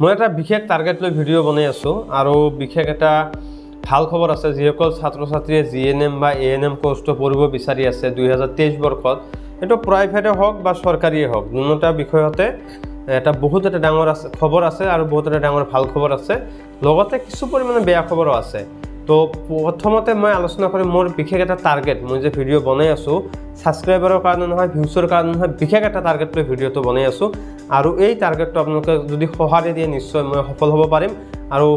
মই এটা বিশেষ টাৰ্গেট লৈ ভিডিও বনাই আছো আৰু বিশেষ এটা ভাল খবৰ আছে যিসকল ছাত্ৰ ছাত্ৰীয়ে জিএনএম বা এএনএম কোৰ্সটো পঢ়িব বিচাৰি আছে 2023 বৰ্ষত এটো প্ৰাইভেটে হওক বা চৰকাৰীয়ে হওক দুটা বিষয়তে এটা বহুত এটা ডাঙৰ আছে খবৰ আছে আৰু বহুত এটা ডাঙৰ ভাল খবৰ আছে লগতে কিছু পৰিমাণে বেয়া খবৰো আছে তো প্ৰথমতে মই আলোচনা কৰিম মোৰ বিশেষ এটা টাৰ্গেট মই যে ভিডিও বনাই আছো সাবস্ক্ৰাইবাৰৰ কাৰণে নহয় ভিউছৰ কাৰণে নহয় বিশেষ এটা টাৰ্গেট লৈ ভিডিওটো বনাই আছো আৰু এই টাৰ্গেটটো আপোনালোকে যদি সহাৰি দিয়ে নিশ্চয় মই সফল হ'ব পাৰিম আৰু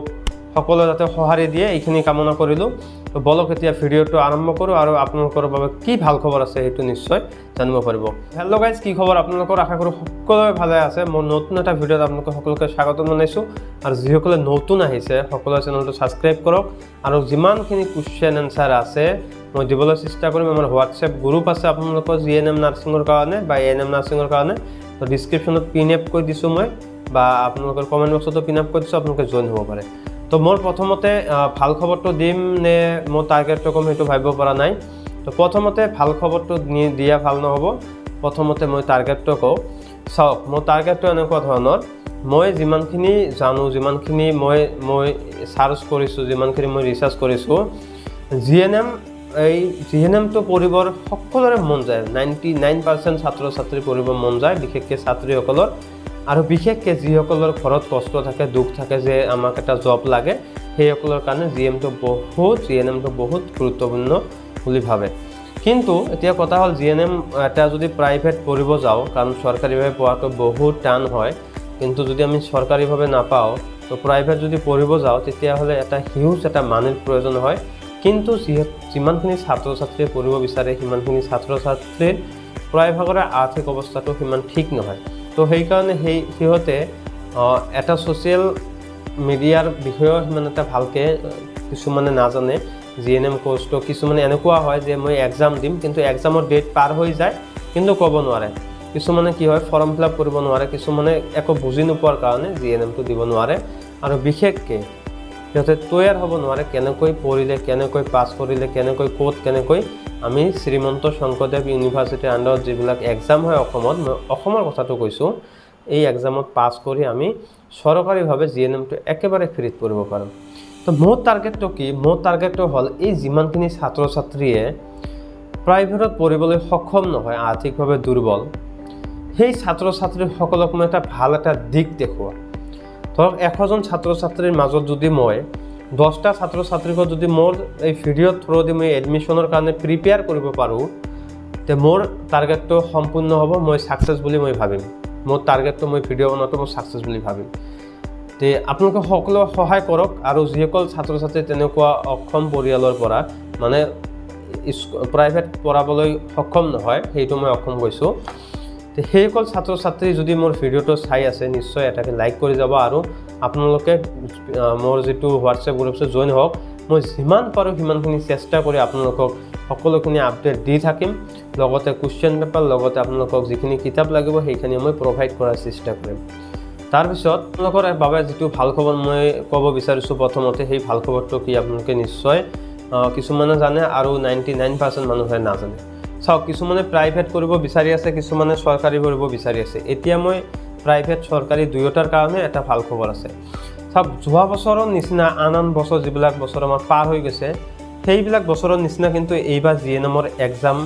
সকলো যাতে সহাৰি দিয়ে এইখিনি কামনা কৰিলো তো বলক এতিয়া ভিডিওটো আৰম্ভ কৰো আৰু আপোনালোকৰ বাবে কি ভাল খবৰ আছে সেইটো নিশ্চয় জানিব পাৰিব হেল্ল' গাইজ কি খবৰ আপোনালোকৰ আশা কৰো সকলোৱে ভালে আছে মই নতুন এটা ভিডিওত আপোনালোকক সকলোকে স্বাগতম জনাইছো আৰু যিসকলে নতুন আহিছে সকলোৱে চেনেলটো সাবস্ক্ৰাইব কৰক আৰু যিমানখিনি কোৱেশ্চন আনসাৰ আছে মই দিবলৈ চেষ্টা কৰিম আমাৰ হোৱাটছএপ গ্ৰুপ আছে আপোনালোকৰ জিএনএম নাৰ্ছিঙৰ কাৰণে বা এএনএম নাৰ্ছিঙৰ কাৰণে তো ডেসক্ৰিপচনত পিন আপ কৰি দিছো মই বা আপোনালোকৰ কমেন্ট বক্সতো পিন আপ কৰি দিছো আপোনালোকে জয়েন হ'ব পাৰে তো মোৰ প্ৰথমতে ভাল খবৰটো দিম নে মোৰ টাৰ্গেটটো কম হেতু ভাবিব পৰা নাই তো প্ৰথমতে ভাল খবৰটো দিয়া ভাল নহব প্ৰথমতে মই টাৰ্গেটটো কও চাওক মোৰ টাৰ্গেটটো এনেকুৱা ধৰণৰ মই যিমানখিনি জানো যিমানখিনি মই সাৰ্চ কৰিছো যিমানখিনি মই ৰিসাৰ্চ কৰিছো জিএনএম এই জিএনএমটো পঢ়িবৰ সকলোৰে মন যায় 99% ছাত্ৰ ছাত্ৰী পঢ়িব মন যায় বিশেষকৈ ছাত্ৰীসকলৰ আৰু বিশেষকৈ যিসকলৰ ঘৰত কষ্ট থাকে দুখ থাকে যে আমাক এটা জব লাগে সেইসকলৰ কাৰণে জিএনএমটো বহুত গুৰুত্বপূৰ্ণ বুলি ভাবে কিন্তু এতিয়া কথা হ'ল জিএনএম এটা যদি প্ৰাইভেট পঢ়িব যাও কাৰণ চৰকাৰীভাৱে পঢ়াটো বহুত টান হয় কিন্তু যদি আমি চৰকাৰীভাৱে নাপাও তো প্ৰাইভেট যদি পঢ়িব যাও তেতিয়া হলে এটা হিউজ এটা মানিৰ প্ৰয়োজন হয় কিন্তু যিমানখিনি ছাত্ৰ ছাত্ৰীয়ে পঢ়িব বিচাৰে সিমানখিনি ছাত্ৰ ছাত্ৰীৰ প্ৰায়ভাগৰে আৰ্থিক অৱস্থাটো সিমান ঠিক নহয় তো সেই কাৰণে সিহঁতে এটা সোশ্যাল মিডিয়াৰ বিষয়ে সিমান এটা ভালকে কিছুমানে নাজানে জিএনএম কোৰ্সটো কিছুমানে এনেকুৱা হয় যে মই এক্সাম দিম কিন্তু এক্সামৰ ডেট পাৰ হৈ যায় কিন্তু ক'ব নোৱাৰে কিছুমানে কি হয় ফৰ্ম ফিল আপ কৰিব নোৱাৰে কিছুমানে একো বুজি নোপোৱাৰ কাৰণে জিএনএমটো দিব নোৱাৰে আৰু বিশেষকৈ সিহঁতে তৈয়াৰ হ'ব নোৱাৰে কেনেকৈ পঢ়িলে কেনেকৈ পাছ কৰিলে কেনেকৈ কোড কেনেকৈ আমি শ্ৰীমন্ত শংকৰদেৱ ইউনিভাৰ্চিটিৰ আণ্ডাৰত যিবিলাক এক্সাম হয় অসমত মই অসমৰ কথাটো কৈছোঁ এই এক্সামত পাছ কৰি আমি চৰকাৰীভাৱে জিএনএমটো একেবাৰে ফ্ৰীত পঢ়িব পাৰোঁ তো মোৰ টাৰ্গেটটো কি মোৰ টাৰ্গেটটো হ'ল এই যিমানখিনি ছাত্ৰ ছাত্ৰীয়ে প্ৰাইভেটত পঢ়িবলৈ সক্ষম নহয় আৰ্থিকভাৱে দুৰ্বল সেই ছাত্ৰ ছাত্ৰীসকলক মই এটা ভাল এটা দিশ দেখুওৱা ধৰক 100জন ছাত্ৰ ছাত্ৰীৰ মাজত যদি মই 10টা ছাত্ৰ ছাত্ৰীক যদি মোৰ এই ভিডিঅ থ্ৰুদি মই এডমিশনৰ কাৰণে প্ৰিপেয়াৰ কৰিব পাৰোঁ তে মোৰ টাৰ্গেটটো সম্পূৰ্ণ হ'ব মই সাকসেস বুলি মই ভাবিম মোৰ টাৰ্গেটটো মই ভিডিঅ বনাটো মই সাকসেস বুলি ভাবিম তে আপোনালোকে সকলো সহায় কৰক আৰু যিসকল ছাত্ৰ ছাত্ৰী তেনেকুৱা অক্ষম পৰিয়ালৰ পৰা মানে প্ৰাইভেট পঢ়াবলৈ সক্ষম নহয় সেইটো মই অক্ষম কৈছোঁ তে সেইসকল ছাত্ৰ ছাত্ৰী যদি মোৰ ভিডিঅটো চাই আছে নিশ্চয় এটাকে লাইক কৰি যাব আৰু আপোনালোকে মোৰ যেটো হোৱাটছএপ গ্ৰুপত জয়েন হওক মই যিমান পাৰো সিমানখিনি চেষ্টা কৰি আপোনালোকক সকলোখিনি আপডেট দি থাকিম লগতে কোৱেশ্চন পেপাৰ লগতে আপোনালোকক যিখিনি কিতাপ লাগিব সেইখিনি মই প্ৰভাইড কৰাৰ চেষ্টা কৰিম তাৰ পিছত আপোনালোকৰ বাবে যেটো ভাল খবৰ মই ক'ব বিচাৰিছো প্ৰথমতে সেই ভাল খবৰটো কি আপোনালোকে নিশ্চয় কিছুমানে জানে আৰু 99% মানুহে নাজানে চাওক কিছুমানে প্ৰাইভেট কৰিব বিচাৰি আছে কিছুমানে চৰকাৰী কৰিব বিচাৰি আছে এতিয়া মই প্ৰাইভেট চৰকাৰী দুয়োটাৰ কাৰণে এটা ভাল খবৰ আছে চাওক যোৱা বছৰৰ নিচিনা আন বছৰ যিবিলাক বছৰ আমাৰ পাৰ হৈ গৈছে সেইবিলাক বছৰৰ নিচিনা কিন্তু এইবাৰ জিএনএমৰ এক্সাম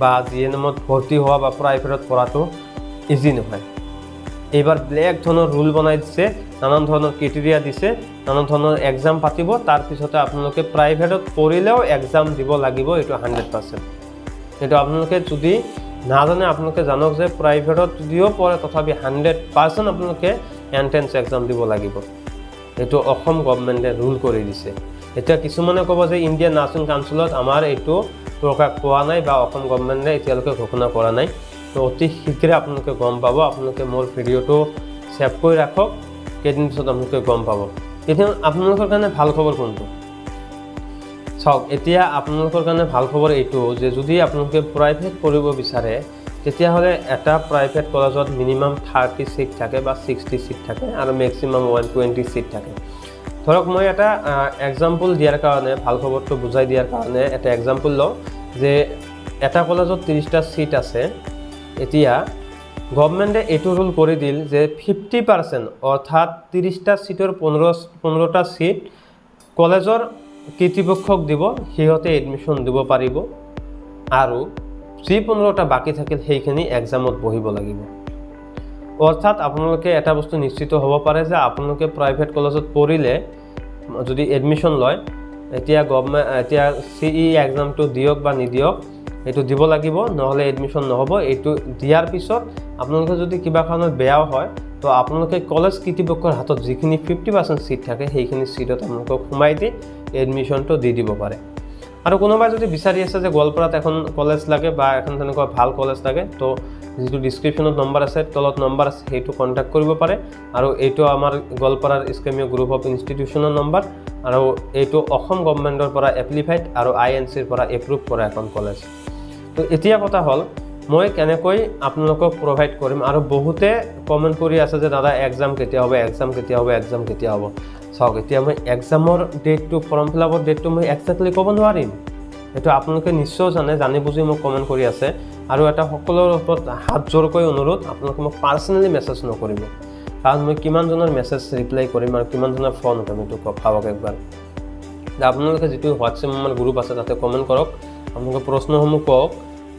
বা জিএনএমত ভৰ্তি হোৱা বা প্ৰাইভেটত পঢ়াটো ইজি নহয় এইবাৰ ব্লেক ধৰণৰ ৰুল বনাই দিছে নানান ধৰণৰ ক্ৰাইটেৰিয়া দিছে নানান ধৰণৰ এক্সাম পাতিব তাৰ পিছতে আপোনালোকে প্ৰাইভেটত পঢ়িলেও এক্সাম দিব লাগিব এটো 100% এটো আপোনালোকে যদি নাজানে আপোনালোকে জানক যে প্ৰাইভেটত যদিও পঢ়ে তথাপি 100% আপোনালোকে এন্ট্ৰেন্স এক্সাম দিব লাগিব এটো অসম গভৰ্ণমেণ্টে ৰুল কৰি দিছে এটা কিছুমানে ক'ব যে ইণ্ডিয়ান নাৰ্ছিং কাউন্সিলত আমাৰ এটো প্ৰকাশ পোৱা নাই বা অসম গভৰ্ণমেণ্টে এতিয়ালৈকে ঘোষণা কৰা নাই তো অতি শীঘ্ৰে আপোনালোকে গম পাব আপোনালোকে মোৰ ভিডিঅটো সেভ কৰি ৰাখক কেইদিন পিছত আপোনালোকে গম পাব এতিয়া আপোনালোকৰ কাৰণে ভাল খবৰ কোনটো চাওক এতিয়া আপোনালোকৰ কাৰণে ভাল খবৰ এইটো যে যদি আপোনালোকে প্ৰাইভেট পঢ়িব বিচাৰে তেতিয়া হলে এটা প্ৰাইভেট কলেজত মিনিমাম 30 সিট থাকে বা 60 সিট থাকে আৰু ম্যাক্সিমাম 120 সিট থাকে ধৰক মই এটা এক্সাম্পল দিয়াৰ কাৰণে ভাল খবৰটো বুজাই দিয়াৰ কাৰণে এটা এক্সাম্পল লওঁ যে এটা কলেজত 30টা সিট আছে এতিয়া গভর্নমেন্টে এইটো রুল করে দিল যে 50% অর্থাৎ 30টা সিটৰ 15টা সিট কলেজৰ কৃতৃপক্ষক দিব, সিহঁতে এডমিশ্যন দিব পাৰিব আৰু যি 15টা বাকি থাকিল সেইখিনি এক্সামত বহিব লাগিব। অৰ্থাৎ আপোনালোকে এটা বস্তু নিশ্চিত হ'ব পাৰে যে আপোনালোকে প্ৰাইভেট কলেজত পঢ়িলে যদি এডমিশ্যন লয় এতিয়া CE এক্সামটো দিয়ক বা নিদিয়ক এইটো দিব লাগিব, নহ'লে এডমিশ্যন নহ'ব। এইটো দিয়াৰ পিছত আপোনালোকে যদি কিবা কাৰণত বেয়াও হয় তো আপোনালোকে কলেজ কৃতৃপক্ষৰ হাতত যিখিনি 50% সিট থাকে সেইখিনি সিটত আপোনালোকক সোমাই দি এডমিশ্যনটো দি দিব পাৰে। আৰু কোনোবাই যদি বিচাৰি আছে যে গোৱালপাৰাত এখন কলেজ লাগে বা এখন তেনেকুৱা ভাল কলেজ লাগে তো যিটো ডিছক্ৰিপশ্যনত নম্বৰ আছে তলত নম্বৰ আছে সেইটো কণ্টেক্ট কৰিব পাৰে। আৰু এইটো আমাৰ গোৱালপাৰাৰ ইছলামিক গ্ৰুপ অফ ইনষ্টিটিউশ্যনৰ নম্বৰ আৰু এইটো অসম গভৰ্নমেণ্টৰ পৰা এপ্লিফাইড আৰু INCৰ পৰা এপ্ৰুভ কৰা এখন কলেজ। তো এতিয়া কথা হ'ল মই কেনেকৈ আপোনালোকক প্ৰভাইড কৰিম। আৰু বহুতে কমেণ্ট কৰি আছে যে দাদা এক্সাম কেতিয়া হ'ব, এক্সাম কেতিয়া হ'ব, এক্সাম কেতিয়া হ'ব। চাওক এতিয়া মই এক্সামৰ ডেটটো ফৰ্ম ফিল আপৰ ডেটটো মই একজেক্টলি ক'ব নোৱাৰিম, এইটো আপোনালোকে নিশ্চয় জানি বুজি মোক কমেণ্ট কৰি আছে। আৰু এটা সকলোৰ ওপৰত হাত জোৰকৈ অনুৰোধ, আপোনালোকে মোক পাৰ্চনেলি মেছেজ নকৰিব, কাৰণ মই কিমানজনৰ মেছেজ ৰিপ্লাই কৰিম আৰু কিমানজনৰ ফোন উঠাম এইটো ভাবক একবাৰ। আপোনালোকে যিটো হোৱাটছএপ আমাৰ গ্ৰুপ আছে তাতে কমেণ্ট কৰক, আপোনালোকে প্ৰশ্নসমূহ কওক।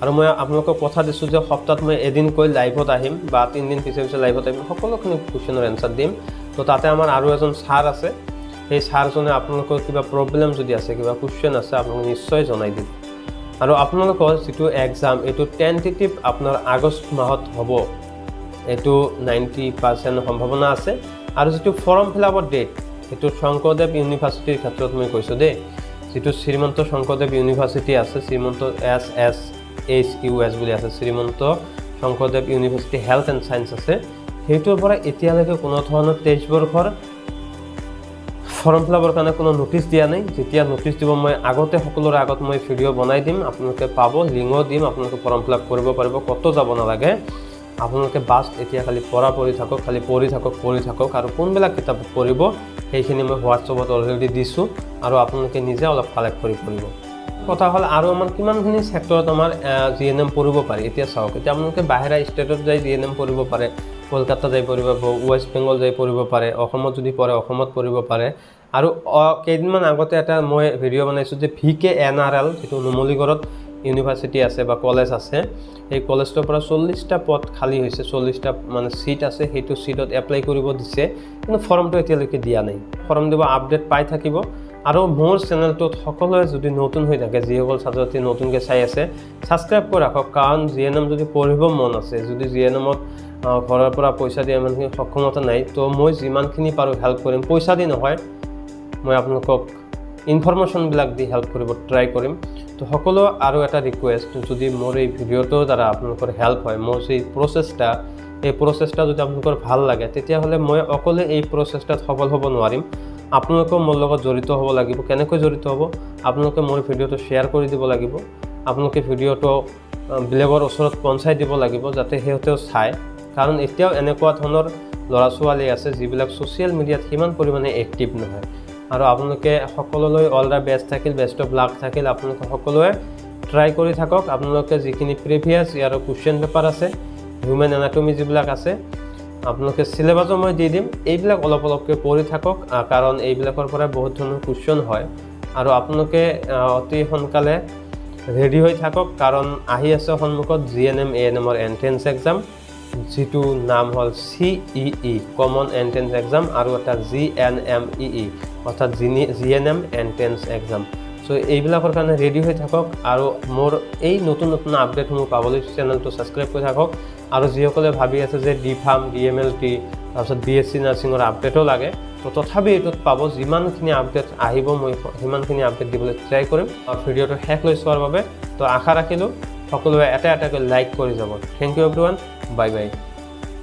আৰু মই আপোনালোকক কথা দিছোঁ যে সপ্তাহত মই এদিনকৈ লাইভত আহিম বা 3 দিন পিছে লাইভত আহিম, সকলোখিনি কুৱেশ্যনৰ এনচাৰ দিম। তো তাতে আমাৰ আৰু এজন ছাৰ আছে, সেই ছাৰজনে আপোনালোকৰ কিবা প্ৰব্লেম যদি আছে, কিবা কুৱেশ্যন আছে আপোনালোকে নিশ্চয় জনাই দিব। আৰু আপোনালোকৰ যিটো এক্সাম এইটো টেণ্টেটিভ আপোনাৰ আগষ্ট মাহত হ'ব, এইটো 90% সম্ভাৱনা আছে। আৰু যিটো ফৰ্ম ফিল আপৰ ডেট সেইটো শংকৰদেৱ ইউনিভাৰ্চিটিৰ ক্ষেত্ৰত মই কৈছোঁ দেই, যিটো শ্ৰীমন্ত শংকৰদেৱ ইউনিভাৰ্চিটি আছে, শ্ৰীমন্ত SSHUS বুলি আছে, Srimanta Sankardev university health and science আছে, সেইটোৰ পৰা এতিয়ালৈকে কোনো ধৰণৰ 23 বৰ্ষৰ ফৰ্ম ফিল আপৰ কাৰণে কোনো নটিচ দিয়া নাই। যেতিয়া নটিচ দিব মই আগতে সকলোৰে আগত মই ভিডিঅ' বনাই দিম, আপোনালোকে পাব, লিংকো দিম, আপোনালোকে ফৰ্ম ফিল আপ কৰিব পাৰিব, ক'তো যাব নালাগে। আপোনালোকে বাষ্ট এতিয়া খালি পঢ়ি থাকক আৰু কোনবিলাক কিতাপ পঢ়িব সেইখিনি মই হোৱাটছএপত অলৰেডি দিছোঁ আৰু আপোনালোকে নিজে অলপ কালেক্ট কৰি পঢ়িব। কথা হ'ল আৰু আমাৰ কিমানখিনি ছেক্টৰত আমাৰ GNM পঢ়িব পাৰি। এতিয়া চাওক, এতিয়া আপোনালোকে বাহিৰা ষ্টেটত যাই GNM পঢ়িব পাৰে, কলকাতা যাই পঢ়িব পাৰে, ৱেষ্ট বেংগল যাই পঢ়িব পাৰে, অসমত যদি পঢ়ে অসমত পঢ়িব পাৰে। আৰু কেইদিনমান আগতে এটা মই ভিডিঅ' বনাইছোঁ যে VKNRL যিটো নুমলীগড়ত ইউনিভাৰ্চিটি আছে বা কলেজ আছে, সেই কলেজটোৰ পৰা 40টা পদ খালী হৈছে, 40টা মানে চিট আছে, সেইটো চিটত এপ্লাই কৰিব দিছে, কিন্তু ফৰ্মটো এতিয়ালৈকে দিয়া নাই। ফৰ্ম দিব, আপডেট পাই থাকিব। আৰু মোৰ চেনেলটোত সকলোৱে যদি নতুন হৈ থাকে, যিসকল ছাত্ৰ ছাত্ৰী নতুনকৈ চাই আছে, ছাবস্ক্ৰাইব কৰি ৰাখক, কাৰণ GNM যদি পঢ়িব মন আছে, যদি GNMত ঘৰৰ পৰা পইচা দিয়া ইমানখিনি সক্ষমতা নাই, তো মই যিমানখিনি পাৰোঁ হেল্প কৰিম, পইচা দি নহয়, মই আপোনালোকক ইনফৰমেশ্যনবিলাক দি হেল্প কৰিব ট্ৰাই কৰিম। তো সকলো আৰু এটা ৰিকুৱেষ্ট, যদি মোৰ এই ভিডিঅ'টোৰ দ্বাৰা আপোনালোকৰ হেল্প হয়, মোৰ যি এই প্ৰচেষ্টা যদি আপোনালোকৰ ভাল লাগে, তেতিয়াহ'লে মই অকলে এই প্ৰচেষ্টাত সফল হ'ব নোৱাৰিম, আপোনালোকেও মোৰ লগত জড়িত হ'ব লাগিব। কেনেকৈ জড়িত হ'ব? আপোনালোকে মোৰ ভিডিঅ'টো শ্বেয়াৰ কৰি দিব লাগিব, আপোনালোকে ভিডিঅ'টো বেলেগৰ ওচৰত পঞ্চাই দিব লাগিব যাতে সিহঁতেও চায়। কাৰণ এতিয়াও এনেকুৱা ধৰণৰ ল'ৰা ছোৱালী আছে যিবিলাক ছ'চিয়েল মিডিয়াত সিমান পৰিমাণে এক্টিভ নহয়। আৰু আপোনালোকে সকলোলৈ অল দ্য বেষ্ট থাকিল, বেষ্ট অফ লাক থাকিল। আপোনালোকে সকলোৱে ট্ৰাই কৰি থাকক। আপোনালোকে যিখিনি প্ৰিভিয়াছ ইয়াৰ কুৱেশ্যন পেপাৰ আছে, হিউমেন এনাটমি যিবিলাক আছে, আপোনালোকে চিলেবাছো মই দি দিম, এইবিলাক অলপকৈ পঢ়ি থাকক, কাৰণ এইবিলাকৰ পৰা বহুত ধৰণৰ কুৱেশ্যন হয়। আৰু আপোনালোকে অতি সোনকালে ৰেডি হৈ থাকক, কাৰণ আহি আছে সন্মুখত GNM ANMৰ এণ্ট্ৰেন্স এক্সাম, যিটো নাম হ'ল CEE কমন এণ্ট্ৰেন্স এক্সাম, আৰু এটা GNMEE অৰ্থাৎ GNM এণ্ট্ৰেন্স এক্সাম। চ' এইবিলাকৰ কাৰণে ৰেডি হৈ থাকক। আৰু মোৰ এই নতুন আপডেটসমূহ পাবলৈ চেনেলটো ছাবস্ক্ৰাইব কৰি থাকক। আৰু যিসকলে ভাবি আছে যে DPharm, DMLT, তাৰপিছত BSc নাৰ্ছিঙৰ আপডেটো লাগে, তো তথাপি এইটোত পাব। যিমানখিনি আপডেট আহিব মই সিমানখিনি আপডেট দিবলৈ ট্ৰাই কৰিম। ভিডিঅ'টো শেষ লৈ চোৱাৰ বাবে তো আশা ৰাখিলোঁ সকলোৱে এটাকৈ লাইক কৰি যাব। Thank you everyone, bye by.